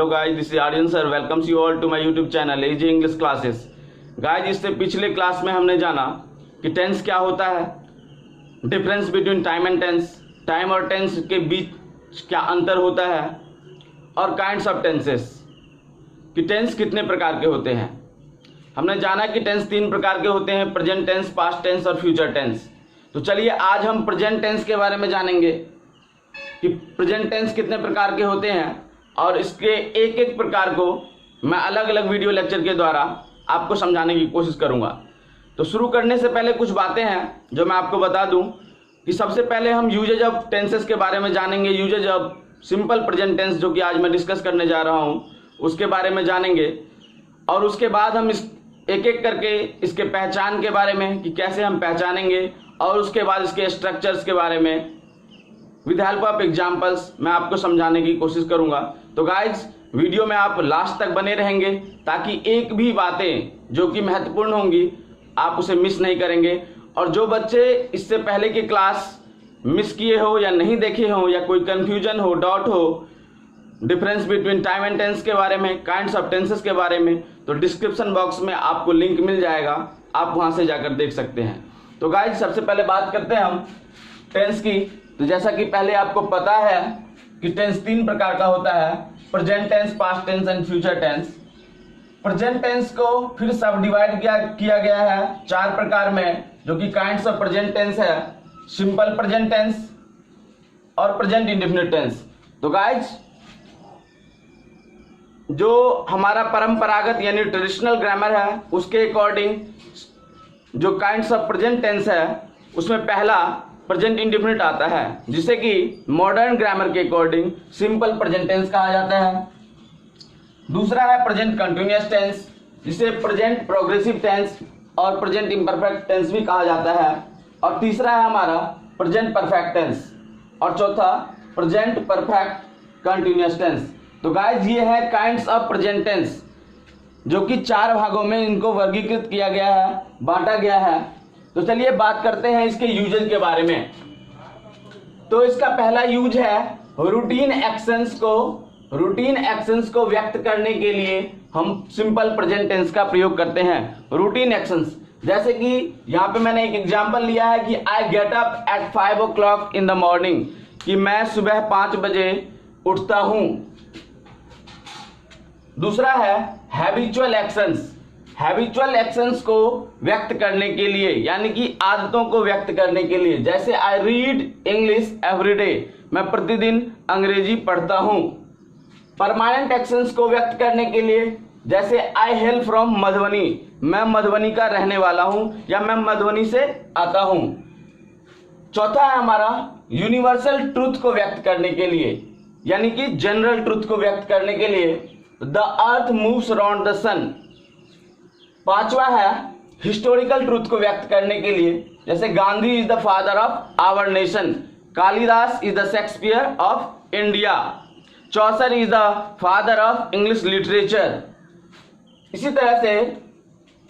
guys, this is Aryan sir. Welcomes you all to my YouTube channel AJ English Classes. Guys, इससे पिछले class में हमने जाना कि टेंस क्या होता है, difference between time and tense, time और टेंस के बीच क्या अंतर होता है, और काइंड्स ऑफ टेंसेस कि टेंस कितने प्रकार के होते हैं। हमने जाना कि टेंस 3 प्रकार के होते हैं, प्रेजेंट टेंस, पास्ट टेंस और फ्यूचर टेंस। तो चलिए आज हम प्रेजेंट टेंस के बारे में जानेंगे कि प्रेजेंट टेंस कितने प्रकार के होते हैं, और इसके एक एक प्रकार को मैं अलग अलग वीडियो लेक्चर के द्वारा आपको समझाने की कोशिश करूंगा। तो शुरू करने से पहले कुछ बातें हैं जो मैं आपको बता दूं कि सबसे पहले हम यूजेज ऑफ टेंसेस के बारे में जानेंगे। Uses of simple present tense जो कि आज मैं डिस्कस करने जा रहा हूं उसके बारे में जानेंगे, और उसके बाद हम इस एक एक करके इसके पहचान के बारे में कि कैसे हम पहचानेंगे, और उसके बाद इसके स्ट्रक्चर्स के बारे में विद हेल्प ऑफ एग्जाम्पल्स मैं आपको समझाने की कोशिश करूंगा। तो गाइज वीडियो में आप लास्ट तक बने रहेंगे ताकि एक भी बातें जो कि महत्वपूर्ण होंगी आप उसे मिस नहीं करेंगे। और जो बच्चे इससे पहले की क्लास मिस किए हो या नहीं देखे हो, या कोई कंफ्यूजन हो, डाउट हो difference between time and tense के बारे में, काइंड्स ऑफ टेंसेस के बारे में, तो डिस्क्रिप्शन बॉक्स में आपको लिंक मिल जाएगा, आप वहां से जाकर देख सकते हैं। तो गाइज सबसे पहले बात करते हैं हम टेंस की। तो जैसा कि पहले आपको पता है कि टेंस 3 प्रकार का होता है, present tense, past tense and future tense. Present tense को फिर सब डिवाइड किया गया है 4 प्रकार में, जो कि काइंड्स ऑफ प्रेजेंट टेंस है, सिंपल प्रेजेंट टेंस और प्रेजेंट इंडेफिनिट टेंस। तो गाइज जो हमारा परंपरागत यानी ट्रेडिशनल ग्रामर है उसके अकॉर्डिंग जो काइंड्स ऑफ प्रेजेंट टेंस है उसमें पहला प्रेजेंट इंडेफिनिट आता है, जिसे कि मॉडर्न ग्रामर के अकॉर्डिंग सिंपल प्रेजेंट टेंस कहा जाता है। दूसरा है प्रेजेंट कंटिन्यूअस टेंस, जिसे प्रेजेंट प्रोग्रेसिव टेंस और प्रेजेंट इम्परफेक्ट टेंस भी कहा जाता है। और तीसरा है हमारा प्रेजेंट परफेक्ट टेंस, और चौथा प्रेजेंट परफेक्ट कंटिन्यूअस टेंस। तो गाइस ये है काइंड्स ऑफ प्रेजेंट टेंस, जो कि 4 भागों में इनको वर्गीकृत किया गया है, बांटा गया है। तो चलिए बात करते हैं इसके यूजेज के बारे में। तो इसका पहला यूज है रूटीन एक्शंस को व्यक्त करने के लिए हम सिंपल प्रेजेंट टेंस का प्रयोग करते हैं। रूटीन एक्शंस, जैसे कि यहाँ पे मैंने एक एग्जांपल लिया है कि I get up at 5 o'clock in the morning, कि मैं सुबह 5 बजे उठता हूं। दूसरा है हैबिचुअल एक्शंस को व्यक्त करने के लिए, यानी कि आदतों को व्यक्त करने के लिए, जैसे आई रीड इंग्लिश एवरीडे, मैं प्रतिदिन अंग्रेजी पढ़ता हूं। परमानेंट एक्शंस को व्यक्त करने के लिए, जैसे आई हेल फ्रॉम मधुबनी, मैं मधुबनी का रहने वाला हूं या मैं मधुबनी से आता हूं। चौथा है हमारा यूनिवर्सल ट्रूथ को व्यक्त करने के लिए, यानी कि जनरल ट्रूथ को व्यक्त करने के लिए, the earth moves around the sun. पांचवा है हिस्टोरिकल ट्रूथ को व्यक्त करने के लिए, जैसे Gandhi is the father of our nation, Kalidas is the Shakespeare of India, Chaucer is the father of English literature. इसी तरह से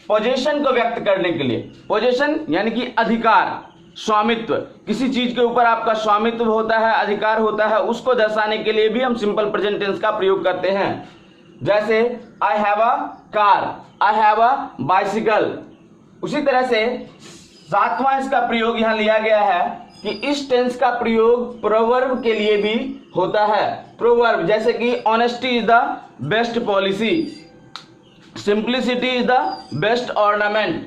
पोजीशन को व्यक्त करने के लिए, पोजीशन यानी कि अधिकार, स्वामित्व, किसी चीज के ऊपर आपका स्वामित्व होता है, अधिकार होता है, उसको दर्शाने के लिए भी हम सिंपल प्रेजेंट टेंस का प्रयोग करते हैं। जैसे I have a car, I have a bicycle. उसी तरह से 7वां इसका प्रयोग यहां लिया गया है कि इस टेंस का प्रयोग प्रोवर्ब के लिए भी होता है। प्रोवर्ब जैसे कि honesty is the best policy, simplicity is the best ornament.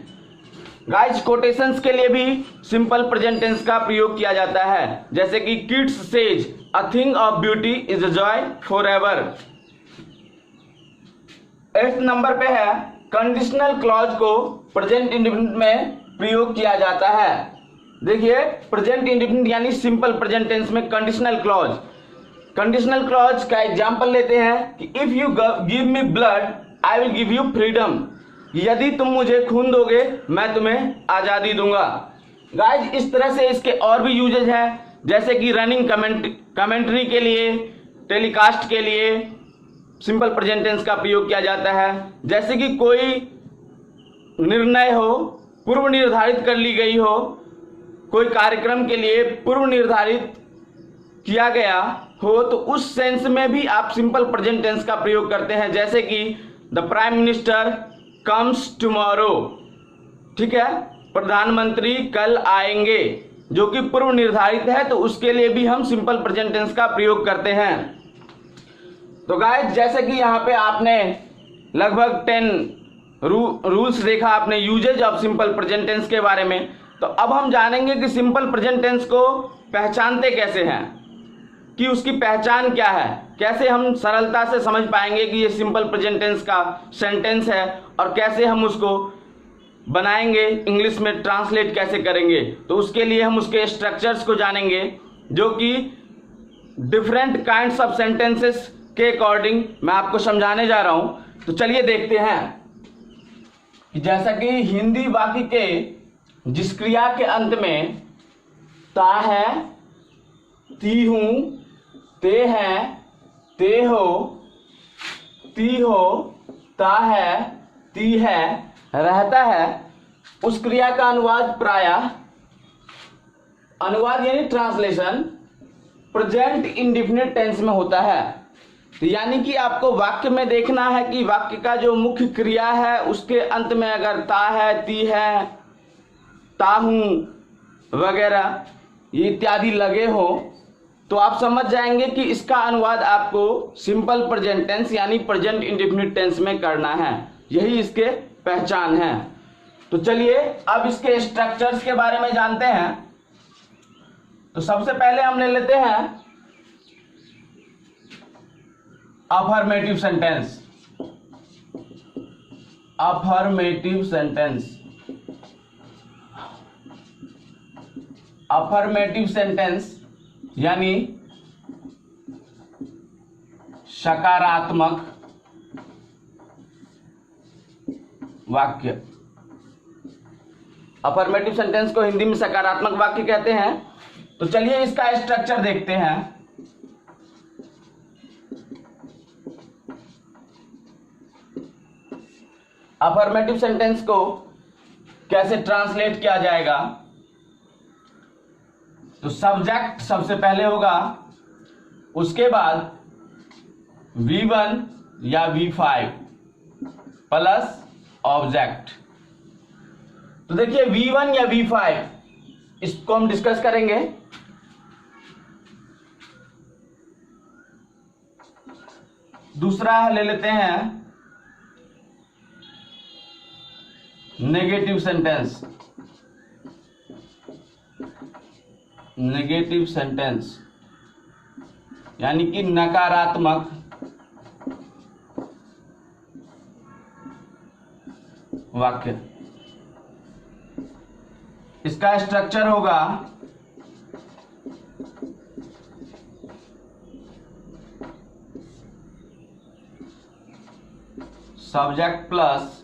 Guys quotations के लिए भी सिंपल प्रेजेंट टेंस का प्रयोग किया जाता है, जैसे कि kids says a thing of beauty is a joy for ever. 8th number पे है कंडीशनल क्लॉज को प्रेजेंट इंडेफिनिट में प्रयोग किया जाता है। देखिए प्रेजेंट इंडेफिनिट यानी सिंपल प्रेजेंट टेंस में कंडीशनल क्लॉज का एग्जांपल लेते हैं कि if you give me blood I will give you freedom, यदि तुम मुझे खून दोगे मैं तुम्हें आजादी दूंगा। गाइज इस तरह से इसके और भी यूजेज हैं, जैसे कि रनिंग कमेंट्री के लिए, टेलीकास्ट के लिए सिंपल प्रेजेंट टेंस का प्रयोग किया जाता है। जैसे कि कोई निर्णय हो, पूर्व निर्धारित कर ली गई हो, कोई कार्यक्रम के लिए पूर्व निर्धारित किया गया हो तो उस सेंस में भी आप सिंपल प्रेजेंट टेंस का प्रयोग करते हैं, जैसे कि the prime minister comes tomorrow, ठीक है, प्रधानमंत्री कल आएंगे, जो कि पूर्व निर्धारित है, तो उसके लिए भी हम सिंपल प्रेजेंट टेंस का प्रयोग करते हैं। तो गाइस जैसे कि यहाँ पे आपने लगभग 10 रूल्स देखा आपने uses of simple present tense के बारे में, तो अब हम जानेंगे कि सिंपल प्रेजेंट टेंस को पहचानते कैसे हैं, कि उसकी पहचान क्या है, कैसे हम सरलता से समझ पाएंगे कि ये सिंपल प्रेजेंट टेंस का सेंटेंस है और कैसे हम उसको बनाएंगे, इंग्लिश में ट्रांसलेट कैसे करेंगे। तो उसके लिए हम उसके स्ट्रक्चर्स को जानेंगे, जो कि डिफरेंट काइंड्स ऑफ सेंटेंसेस के अकॉर्डिंग मैं आपको समझाने जा रहा हूं। तो चलिए देखते हैं कि जैसा कि हिंदी वाक्य के जिस क्रिया के अंत में ता है, ती हूं, ते हैं, ते हो, ती हो, ता है, ती है, रहता है, उस क्रिया का अनुवाद प्रायः, अनुवाद यानी ट्रांसलेशन, प्रेजेंट इंडेफिनिट टेंस में होता है। तो यानी कि आपको वाक्य में देखना है कि वाक्य का जो मुख्य क्रिया है उसके अंत में अगर ता है, ती है, ता हूं वगैरह ये इत्यादि लगे हो तो आप समझ जाएंगे कि इसका अनुवाद आपको सिंपल प्रेजेंट टेंस यानी प्रेजेंट इंडेफिनिट टेंस में करना है। यही इसके पहचान है। तो चलिए अब इसके स्ट्रक्चर्स के बारे में जानते हैं। तो सबसे पहले हम ले लेते हैं affirmative sentence. Affirmative sentence, affirmative sentence यानी सकारात्मक वाक्य। अफर्मेटिव सेंटेंस को हिंदी में सकारात्मक वाक्य कहते हैं। तो चलिए इसका स्ट्रक्चर देखते हैं। अफर्मेटिव सेंटेंस को कैसे ट्रांसलेट किया जाएगा। तो सब्जेक्ट सबसे पहले होगा, उसके बाद V1 या V5 प्लस ऑब्जेक्ट। तो देखिए V1 या V5 इसको हम डिस्कस करेंगे। दूसरा ले लेते हैं नेगेटिव सेंटेंस। नेगेटिव सेंटेंस यानी कि नकारात्मक वाक्य। इसका स्ट्रक्चर होगा सब्जेक्ट प्लस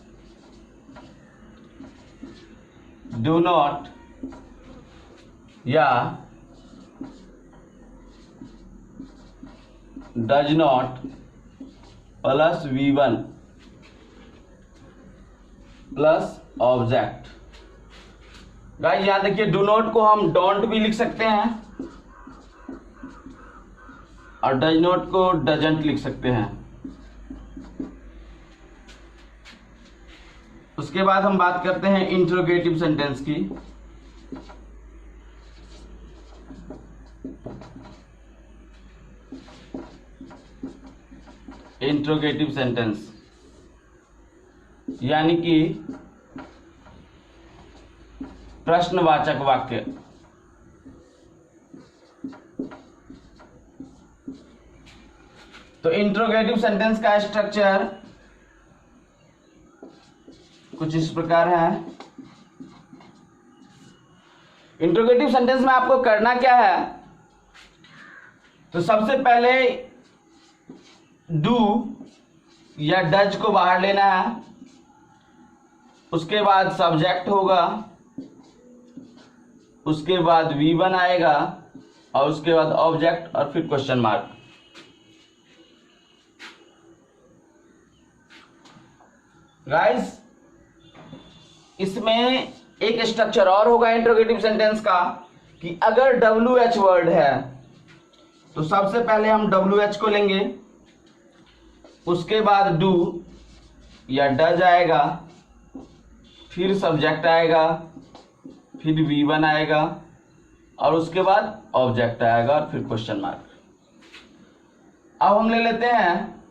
डू नॉट या does not plus V1 plus object. Guys यहां देखिए डू नॉट को हम डोंट भी लिख सकते हैं और डज नॉट को डजंट लिख सकते हैं। उसके बाद हम बात करते हैं इंट्रोगेटिव सेंटेंस की। इंट्रोगेटिव सेंटेंस यानी कि प्रश्नवाचक वाक्य। तो इंट्रोगेटिव सेंटेंस का स्ट्रक्चर कुछ इस प्रकार है। इंट्रोगेटिव सेंटेंस में आपको करना क्या है, तो सबसे पहले डू या डज को बाहर लेना है, उसके बाद सब्जेक्ट होगा, उसके बाद V1 आएगा और उसके बाद ऑब्जेक्ट और फिर क्वेश्चन मार्क। गाइस इसमें एक स्ट्रक्चर और होगा इंट्रोगेटिव सेंटेंस का कि अगर WH वर्ड है तो सबसे पहले हम WH को लेंगे, उसके बाद डू या डज आएगा, फिर सब्जेक्ट आएगा, फिर V1 आएगा और उसके बाद ऑब्जेक्ट आएगा और फिर क्वेश्चन मार्क। अब हम ले लेते हैं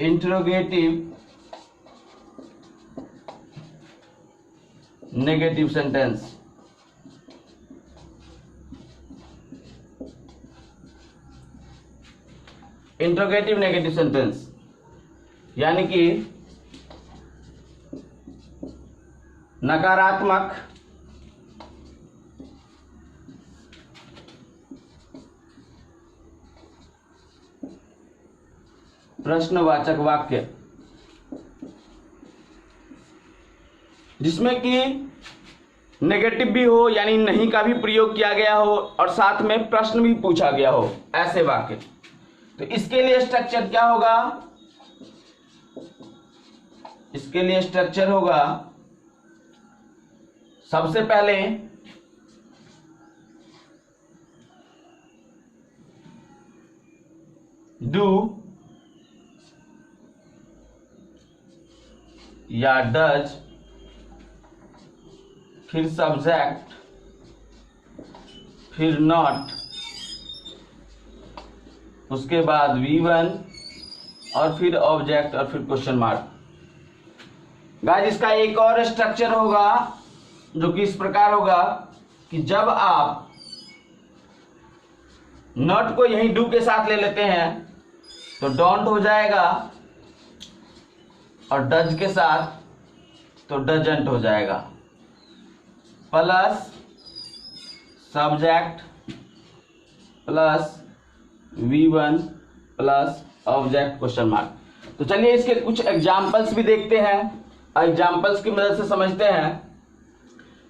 interrogative negative sentence. Interrogative negative sentence यानी कि नकारात्मक प्रश्नवाचक वाक्य, जिसमें कि नेगेटिव भी हो यानी नहीं का भी प्रयोग किया गया हो और साथ में प्रश्न भी पूछा गया हो, ऐसे वाक्य। तो इसके लिए स्ट्रक्चर क्या होगा? इसके लिए स्ट्रक्चर होगा, सबसे पहले डू या डज, फिर सब्जेक्ट, फिर नॉट, उसके बाद V1 और फिर ऑब्जेक्ट और फिर क्वेश्चन मार्क। गाइस इसका एक और स्ट्रक्चर होगा जो कि इस प्रकार होगा कि जब आप नॉट को यहीं डू के साथ ले लेते हैं तो डोंट हो जाएगा और डज के साथ तो डजंट हो जाएगा, plus subject plus V1 plus object question mark. तो चलिए इसके कुछ एग्जाम्पल्स भी देखते हैं, एग्जाम्पल्स की मदद से समझते हैं।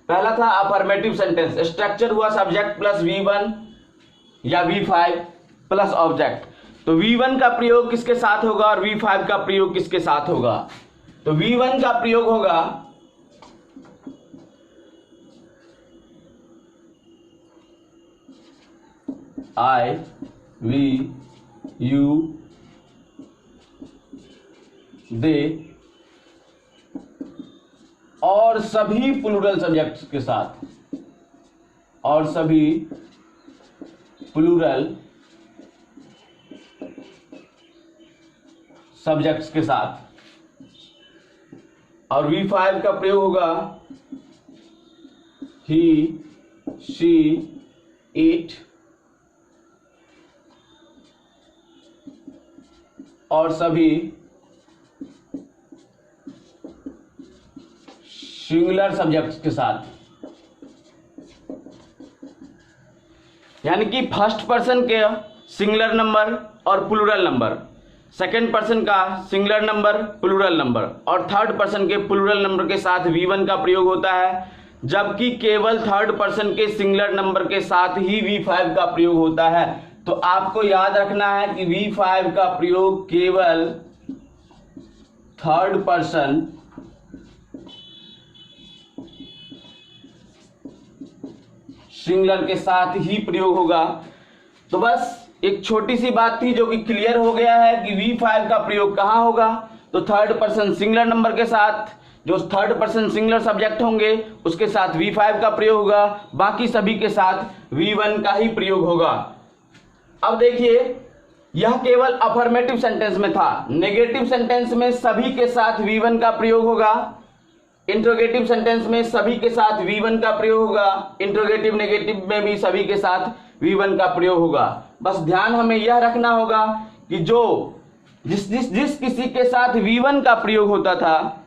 पहला था अफर्मेटिव सेंटेंस, स्ट्रक्चर हुआ सब्जेक्ट प्लस V1 या V5 प्लस ऑब्जेक्ट। तो V1 का प्रयोग किसके साथ होगा और V5 का प्रयोग किसके साथ होगा? तो V1 का प्रयोग होगा I, we, you, they और सभी प्लूरल सब्जेक्ट्स के साथ, और सभी प्लूरल सब्जेक्ट्स के साथ। और V5 का प्रयोग होगा he, she, it और सभी सिंगुलर सब्जेक्ट्स के साथ। यानी कि फर्स्ट पर्सन के सिंगुलर नंबर और प्लूरल नंबर, सेकंड पर्सन का सिंगुलर नंबर प्लूरल नंबर और थर्ड पर्सन के प्लूरल नंबर के साथ V1 का प्रयोग होता है, जबकि केवल थर्ड पर्सन के सिंगुलर नंबर के साथ ही V5 का प्रयोग होता है। तो आपको याद रखना है कि V5 का प्रयोग केवल थर्ड पर्सन सिंगुलर के साथ ही प्रयोग होगा। तो बस एक छोटी सी बात थी जो कि क्लियर हो गया है कि V5 का प्रयोग कहाँ होगा, तो थर्ड पर्सन सिंगुलर नंबर के साथ, जो थर्ड पर्सन सिंगुलर सब्जेक्ट होंगे उसके साथ V5 का प्रयोग होगा, बाकी सभी के साथ V1 का ही प्रयोग होगा। अब देखिए यह केवल अफर्मेटिव सेंटेंस में था, नेगेटिव सेंटेंस में सभी के साथ V1 का प्रयोग होगा, इंट्रोगेटिव सेंटेंस में सभी के साथ V1 का प्रयोग होगा, इंट्रोगेटिव नेगेटिव में भी सभी के साथ V1 का प्रयोग होगा। बस ध्यान हमें यह रखना होगा कि जो जिस किसी के साथ V1 का प्रयोग होता था,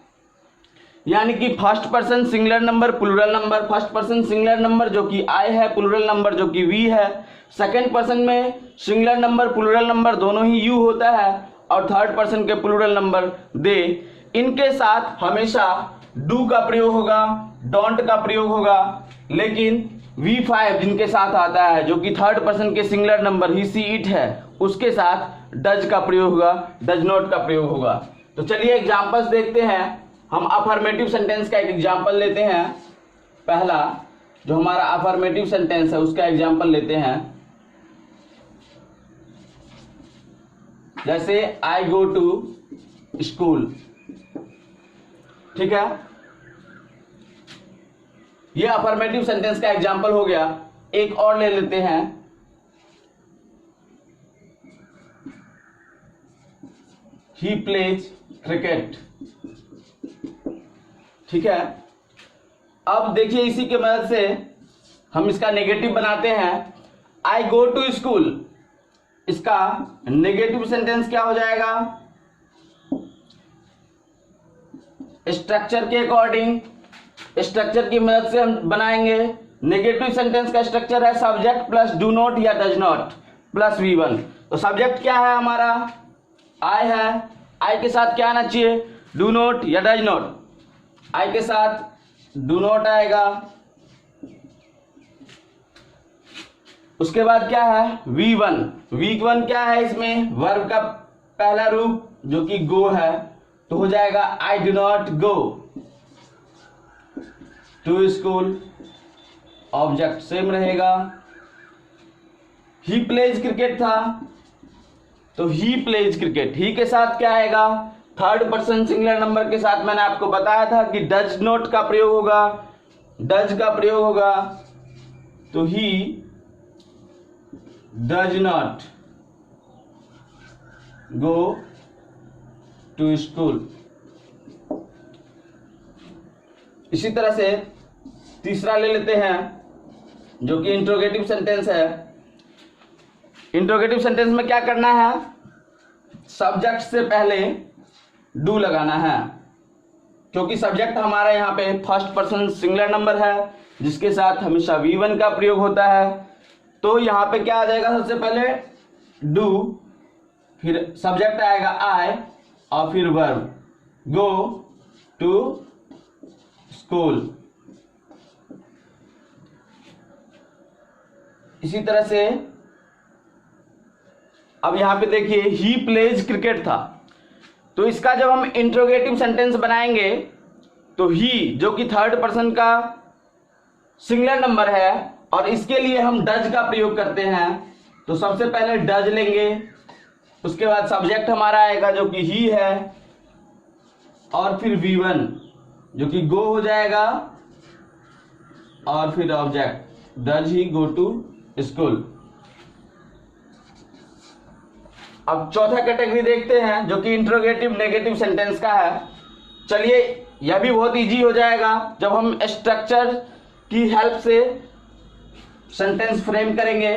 यानी कि first person singular number plural number, first person singular number जो कि I है, प्लूरल नंबर जो कि V है, सेकंड पर्सन में सिंगुलर नंबर प्लूरल नंबर दोनों ही U होता है और थर्ड पर्सन के प्लूरल नंबर दे, इनके साथ हमेशा डू का प्रयोग होगा, डोंट का प्रयोग होगा। लेकिन V5 जिनके साथ आता है जो कि थर्ड पर्सन के singular number he see it है, उसके साथ डज का प्रयोग होगा, डज नॉट का प्रयोग होगा। तो चलिए एग्जांपल्स देखते हैं। हम अफर्मेटिव सेंटेंस का एक एग्जांपल लेते हैं। पहला जो हमारा अफर्मेटिव सेंटेंस है उसका एग्जांपल लेते हैं। जैसे आई गो टू स्कूल, ठीक है। ये अफर्मेटिव सेंटेंस का एग्जाम्पल हो गया। एक और ले लेते हैं, ही प्लेज क्रिकेट, ठीक है। अब देखिए इसी की मदद से हम इसका नेगेटिव बनाते हैं। आई गो टू स्कूल, इसका नेगेटिव सेंटेंस क्या हो जाएगा? स्ट्रक्चर के अकॉर्डिंग, स्ट्रक्चर की मदद से हम बनाएंगे। नेगेटिव सेंटेंस का स्ट्रक्चर है सब्जेक्ट प्लस डू नॉट या डज नॉट प्लस V1। तो सब्जेक्ट क्या है हमारा? आई है। आई के साथ क्या आना चाहिए? डू नॉट या डज नॉट। आई के साथ डू नॉट आएगा। उसके बाद क्या है? V1। V1 क्या है इसमें? वर्ब का पहला रूप जो कि गो है, तो हो जाएगा I do not go to school. Object same रहेगा। ही प्लेज क्रिकेट था, तो ही प्लेज क्रिकेट। ही के साथ क्या आएगा? थर्ड पर्सन सिंगुलर नंबर के साथ मैंने आपको बताया था कि डज नॉट का प्रयोग होगा, डज का प्रयोग होगा। तो he does not go to school. इसी तरह से तीसरा ले लेते हैं जो कि इंट्रोगेटिव सेंटेंस है। इंट्रोगेटिव सेंटेंस में क्या करना है? सब्जेक्ट से पहले डू लगाना है, क्योंकि सब्जेक्ट हमारा यहाँ पे फर्स्ट पर्सन सिंगुलर नंबर है जिसके साथ हमेशा V1 का प्रयोग होता है। तो यहाँ पे क्या आ जाएगा? सबसे पहले डू, फिर सब्जेक्ट आएगा आई और फिर वर्ब गो टू स्कूल। इसी तरह से अब यहां पे देखिए ही प्लेज क्रिकेट था, तो इसका जब हम इंट्रोगेटिव सेंटेंस बनाएंगे तो ही जो कि थर्ड पर्सन का सिंगुलर नंबर है और इसके लिए हम डज का प्रयोग करते हैं। तो सबसे पहले डज लेंगे, उसके बाद सब्जेक्ट हमारा आएगा जो कि ही है और फिर V1 जो कि गो हो जाएगा और फिर object does he go to school. अब चौथा कैटेगरी देखते हैं जो कि इंट्रोगेटिव नेगेटिव सेंटेंस का है। चलिए यह भी बहुत इजी हो जाएगा जब हम स्ट्रक्चर की हेल्प से सेंटेंस फ्रेम करेंगे।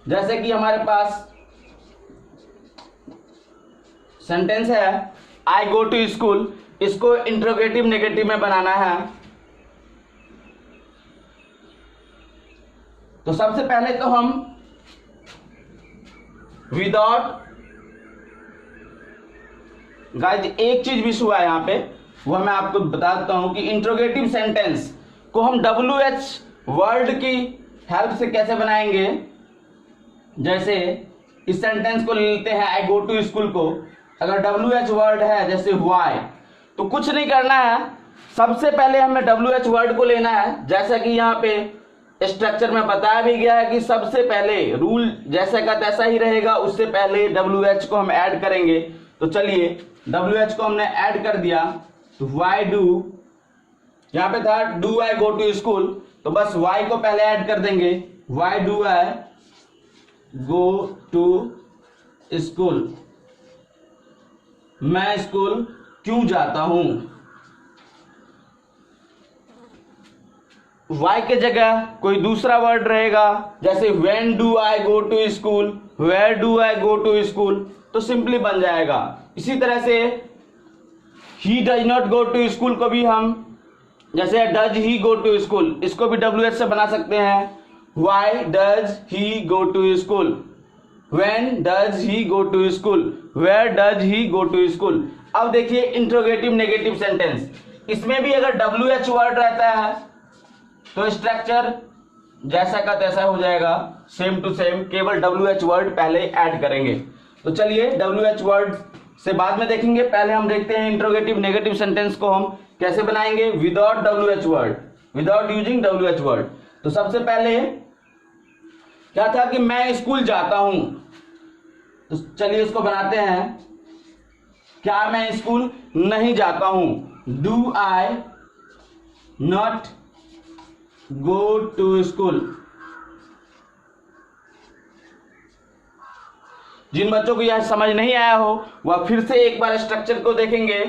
जैसे कि हमारे पास सेंटेंस है आई गो टू स्कूल, इसको इंट्रोगेटिव नेगेटिव में बनाना है। तो सबसे पहले तो हम विदाउट, गाइस एक चीज मिस हुआ है यहाँ पे, वह मैं आपको बताता हूं कि इंट्रोगेटिव सेंटेंस को हम WH वर्ड की हेल्प से कैसे बनाएंगे। जैसे इस सेंटेंस को लेते हैं आई गो टू स्कूल को, अगर WH वर्ड है जैसे व्हाई, तो कुछ नहीं करना है, सबसे पहले हमें WH वर्ड को लेना है। जैसा कि यहाँ पे स्ट्रक्चर में बताया भी गया है कि सबसे पहले रूल जैसे का तैसा ही रहेगा, उससे पहले WH को हम ऐड करेंगे। तो चलिए WH को हमने ऐड कर दिया, तो वाई डू, यहाँ पे था do I go to school, तो बस वाई को पहले ऐड कर देंगे, why do I go to school, मैं स्कूल क्यों जाता हूं। वाई के जगह कोई दूसरा वर्ड रहेगा, जैसे when do I go to school, where do I go to school, तो सिंपली बन जाएगा। इसी तरह से he does not go to school को भी हम, जैसे does he go to school, इसको भी WH से बना सकते हैं। Why does he go to school, when does he go to school, where does he go to school. अब देखिए इंट्रोगेटिव नेगेटिव सेंटेंस, इसमें भी अगर WH वर्ड रहता है तो स्ट्रक्चर जैसा का तैसा हो जाएगा, सेम टू सेम, केवल WH वर्ड पहले ऐड करेंगे। तो चलिए WH वर्ड से बाद में देखेंगे, पहले हम देखते हैं इंट्रोगेटिव नेगेटिव सेंटेंस को हम कैसे बनाएंगे without WH word, without using WH word. तो सबसे पहले क्या था कि मैं स्कूल जाता हूं, तो चलिए इसको बनाते हैं। क्या मैं स्कूल नहीं जाता हूं? Do I not go to school. जिन बच्चों को यह समझ नहीं आया हो वह फिर से एक बार स्ट्रक्चर को देखेंगे।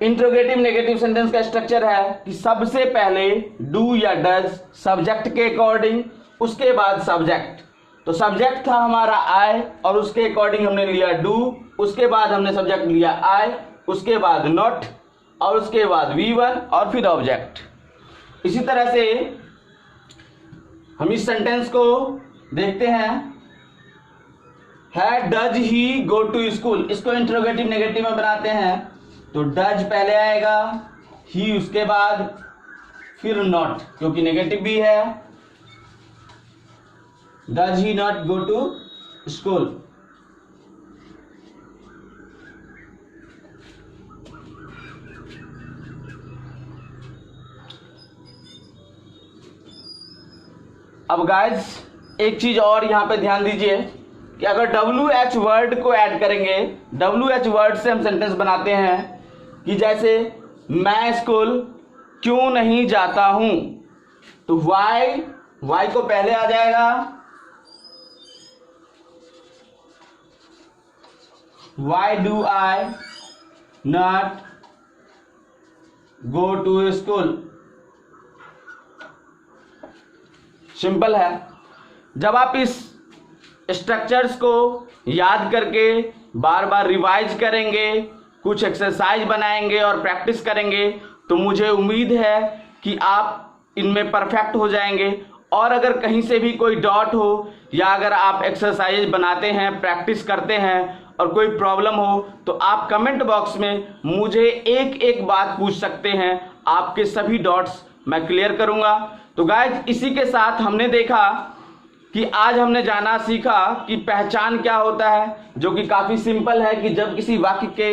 इंट्रोगेटिव नेगेटिव सेंटेंस का स्ट्रक्चर है कि सबसे पहले डू या डज सब्जेक्ट के अकॉर्डिंग, उसके बाद सब्जेक्ट। तो सब्जेक्ट था हमारा आई और उसके अकॉर्डिंग हमने लिया डू, उसके बाद हमने सब्जेक्ट लिया आई, उसके बाद नॉट और उसके बाद V1 और फिर ऑब्जेक्ट। इसी तरह से हम इस सेंटेंस को देखते हैं। है does he go to school, इसको इंट्रोगेटिव नेगेटिव में बनाते हैं। तो डज पहले आएगा, ही उसके बाद, फिर नॉट, क्योंकि नेगेटिव भी है। Does he not go to school. अब गाइस एक चीज और यहां पे ध्यान दीजिए कि अगर WH वर्ड को ऐड करेंगे, WH वर्ड से हम सेंटेंस बनाते हैं कि जैसे मैं स्कूल क्यों नहीं जाता हूं, तो वाई को पहले आ जाएगा, why do I not go to school. Simple है। जब आप इस स्ट्रक्चर्स को याद करके बार बार रिवाइज करेंगे, कुछ एक्सरसाइज बनाएंगे और प्रैक्टिस करेंगे, तो मुझे उम्मीद है कि आप इनमें परफेक्ट हो जाएंगे। और अगर कहीं से भी कोई डॉट हो या अगर आप एक्सरसाइज बनाते हैं, प्रैक्टिस करते हैं और कोई प्रॉब्लम हो, तो आप कमेंट बॉक्स में मुझे एक एक बात पूछ सकते हैं। आपके सभी डॉट्स मैं क्लियर करूंगा। तो गाइस इसी के साथ हमने देखा कि आज हमने जाना सीखा कि पहचान क्या होता है, जो कि काफी सिंपल है कि जब किसी वाक्य के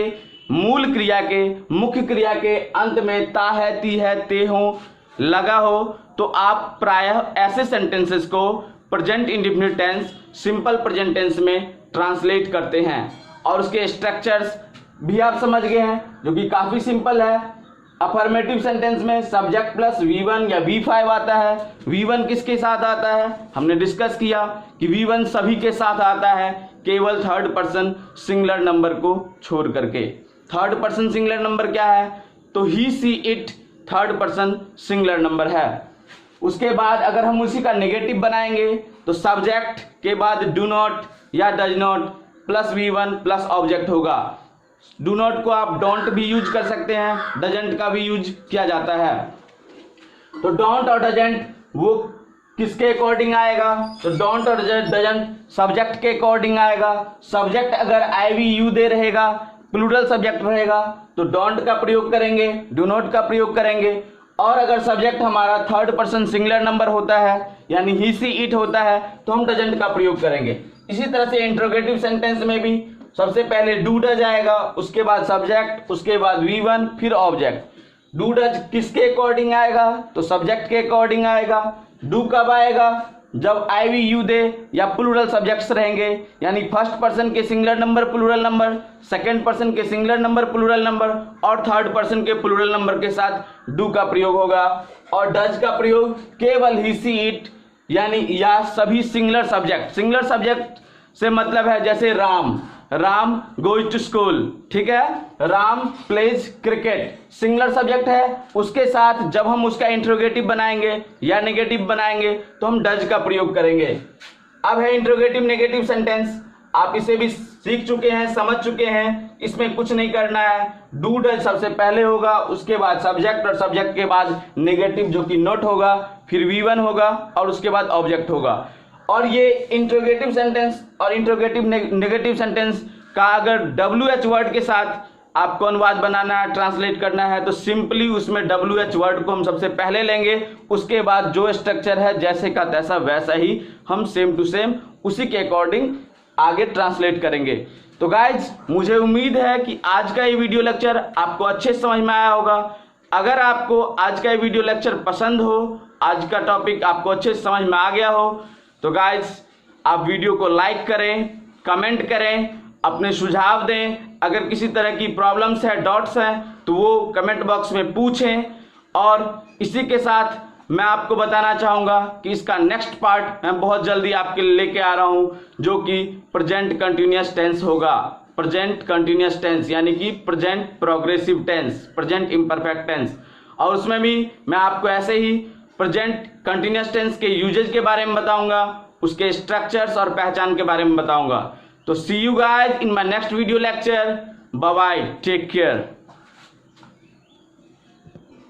मूल क्रिया के मुख्य क्रिया के अंत में ता है, ती है, ते हो लगा हो, तो आप प्रायः ऐसे सेंटेंसेस को present indefinite tense, simple present tense में ट्रांसलेट करते हैं। और उसके स्ट्रक्चर्स भी आप समझ गए हैं, जो कि काफी सिंपल है। अफर्मेटिव सेंटेंस में सब्जेक्ट प्लस V1 या V5 आता है। V1 किसके साथ आता है? हमने डिस्कस किया कि V1 सभी के साथ आता है, केवल थर्ड पर्सन सिंगुलर नंबर को छोड़ करके। थर्ड पर्सन सिंगुलर नंबर क्या है? तो he, see, it third person singular number है। उसके बाद अगर हम उसी का नेगेटिव बनाएंगे तो सब्जेक्ट के बाद डू नॉट या does not plus V1 plus object होगा। डू नॉट को आप डोंट भी यूज कर सकते हैं, डजेंट का भी यूज किया जाता है। तो डोंट और डजेंट वो किसके अकॉर्डिंग आएगा? तो डोंट और डजेंट सब्जेक्ट के अकॉर्डिंग आएगा। सब्जेक्ट अगर IVU दे रहेगा, प्लूरल सब्जेक्ट रहेगा, तो डोंट का प्रयोग करेंगे, डू नॉट का प्रयोग करेंगे। और अगर सब्जेक्ट हमारा थर्ड पर्सन सिंगुलर नंबर होता है, यानी ही, सी, इट होता है, तो हम डजेंट का प्रयोग करेंगे। इसी तरह से इंट्रोगेटिव सेंटेंस में भी सबसे पहले डू डज आएगा, उसके बाद सब्जेक्ट, उसके बाद V1 फिर ऑब्जेक्ट। डू डज किसके अकॉर्डिंग आएगा? तो सब्जेक्ट के अकॉर्डिंग आएगा। डू कब आएगा? जब IVU दे या प्लूरल सब्जेक्ट्स रहेंगे, यानी फर्स्ट पर्सन के singular number plural number, second person के सिंगुलर नंबर प्लूरल नंबर और थर्ड पर्सन के प्लूरल नंबर के साथ डू का प्रयोग होगा। और डज का प्रयोग केवल ही, सी, इट यानी या सभी सिंगुलर सब्जेक्ट। सिंगुलर सब्जेक्ट से मतलब है जैसे राम गोज टू स्कूल, ठीक है, Ram pledge cricket, singular subject है। उसके साथ जब हम उसका इंट्रोगेटिव बनाएंगे या नेगेटिव बनाएंगे तो हम डज का प्रयोग करेंगे। अब है इंट्रोगेटिव नेगेटिव सेंटेंस। आप इसे भी सीख चुके हैं, समझ चुके हैं, इसमें कुछ नहीं करना है। डू डज सबसे पहले होगा, उसके बाद सब्जेक्ट और सब्जेक्ट के बाद नेगेटिव जो कि नॉट होगा, फिर V1 होगा और उसके बाद ऑब्जेक्ट होगा। और ये इंट्रोगेटिव सेंटेंस और इंट्रोगेटिव नेगेटिव सेंटेंस का अगर WH वर्ड के साथ आपको अनुवाद बनाना है, ट्रांसलेट करना है, तो सिंपली उसमें WH वर्ड को हम सबसे पहले लेंगे, उसके बाद जो स्ट्रक्चर है जैसे का तैसा वैसा ही हम सेम टू सेम उसी के अकॉर्डिंग आगे ट्रांसलेट करेंगे। तो गाइज मुझे उम्मीद है कि आज का ये वीडियो लेक्चर आपको अच्छे समझ में आया होगा। अगर आपको आज का ये वीडियो लेक्चर पसंद हो, आज का टॉपिक आपको अच्छे समझ में आ गया हो, तो गाइज आप वीडियो को लाइक करें कमेंट करें, अपने सुझाव दें। अगर किसी तरह की प्रॉब्लम्स है, डाउट्स हैं, तो वो कमेंट बॉक्स में पूछें। और इसी के साथ मैं आपको बताना चाहूँगा कि इसका नेक्स्ट पार्ट मैं बहुत जल्दी आपके लिए लेके आ रहा हूँ, जो कि प्रेजेंट कंटिन्यूअस टेंस होगा। प्रेजेंट कंटिन्यूअस टेंस यानी कि present progressive tense, present imperfect tense. और उसमें भी मैं आपको ऐसे ही प्रेजेंट कंटिन्यूअस टेंस के यूजेज के बारे में बताऊंगा, उसके स्ट्रक्चर्स और पहचान के बारे में बताऊंगा। तो see you guys in my next video lecture. Bye bye, take care.